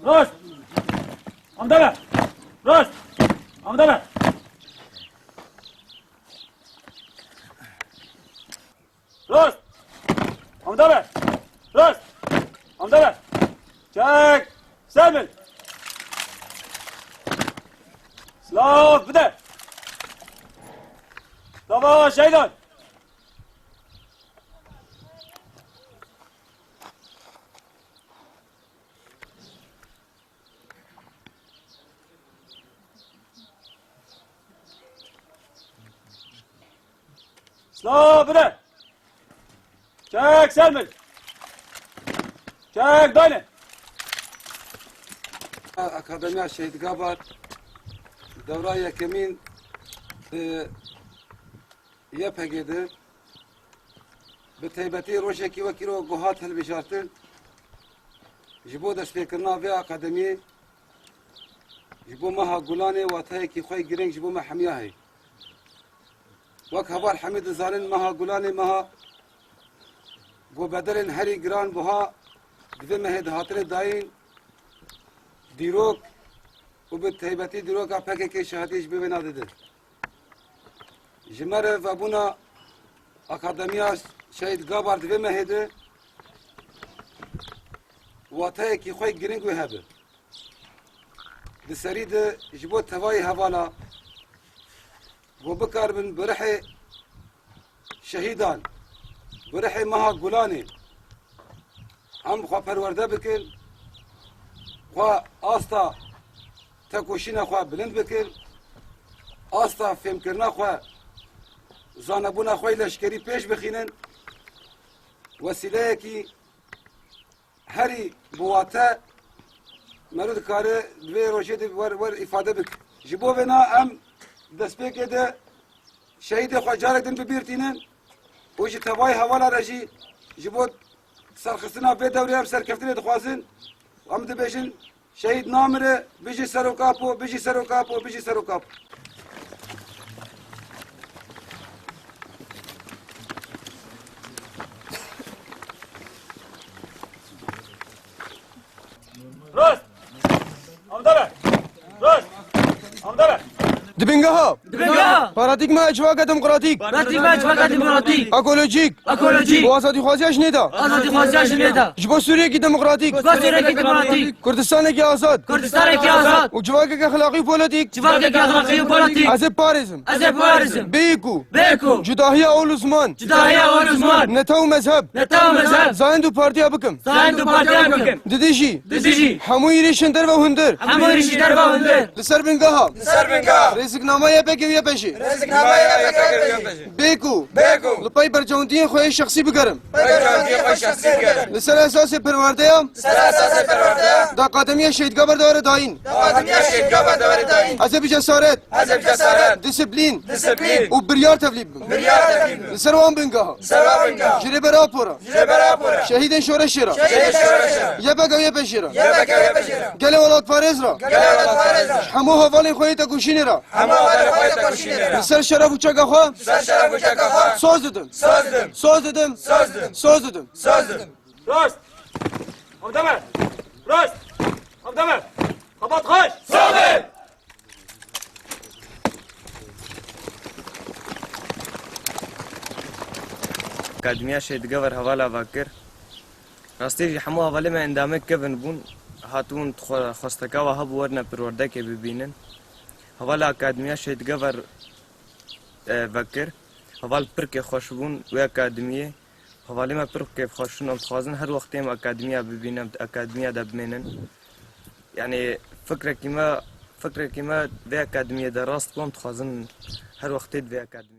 رشد امدبه رشد امدبه رشد امدبه رشد امدبه چک سلمل سلاف بده دابا شهیدان سلاف بده چک سلمل چک داینه اکادمیا شهیدگاه باد دوره یکمین یه پگیده به تیبتی روشکی وکی رو گوهات هل بشارتن جبو دست پیکرنا وی اکادمی جبو مها گولانه و تایی که خوی گرنگ جبو ما حمیه هی وک هوار حمید زارن مها گولانه مها گو بدرن هری گران بها دوی مهد هاتر داین دیروک و به تیبتی دیروک اپکه که شهادیش ببینا دیده جمره و بونا اکادمیا شهیدگاه بار دوی مهده و تایی که خوی گرنگ و هبه ده سرید جبو توای حوالا و بکار بن برح شهیدان برح مها گولانی هم خواه پرورده بکن خواه آستا تکوشینا خواه بلند بکن آستا فهم کرنا خواه زانبونا خواه لشکری پیش بخینن وسیله کی هری بواته مرود کاره دوی روشه دی ور افاده بک جبو بنا ام دست پیکه ده شهید خواه جارک دن ببیرتینن ویجی تبای حوالا رجی جبو سرخستنا به دوری هم سرکفتنی دخوازن و هم ده بیشن شهید نامره بیجی سرو کاپو بیجی سرو کاپو بیجی سرو کاپو رشد امدبه رشد امدبه دبنگها پارادیگما اجواء دموکراتیک اکولوژیک و آزادی خوازیش نیدا جبو سوریه کی دموکراتیک کردستان کی آزاد و جواء کی اخلاقی پولیتیک از پاریزم بیکو جداهی اول عثمان نتاو مذهب زاین دو پارتی ابکم ددیشی هموی ریشن در و هندر لسر بنگها رزقنامه یه بگی یه بشی بیکو لپای برجاندی خوی شخصی بگرم لسر اساس پرورده ام دا اکادمی شهیدگاه بردار داین از بجسارت دیسپلین و بریار تبلیغ لسر وان بنگاه جری برا پورا شهیدن شورش را یه بگو یه بشی را گله ولاد پارز را همو حوالی خوی تکوشینی را سر شرف uçak ağa söz dedim رشد امدبه رشد امدبه خبط خوش ثابت اکادمیا شهیدگاه ور حوالا واکر راستی همو حواله ما اندامه کبن بون هاتون خواستکا و هب ورنه پرورده که ببینن حوالا اکادمیا شهیدگاه ور وکر حوال پر که خوشبون و اکادمیه حواله ما پر که خوشون خواستن هر وقت هم اکادمیا ببینم اکادمیا دبمنن یعنی فکر که ما به اکادمیه در راست قوم خواستن هر وقت به اکادمی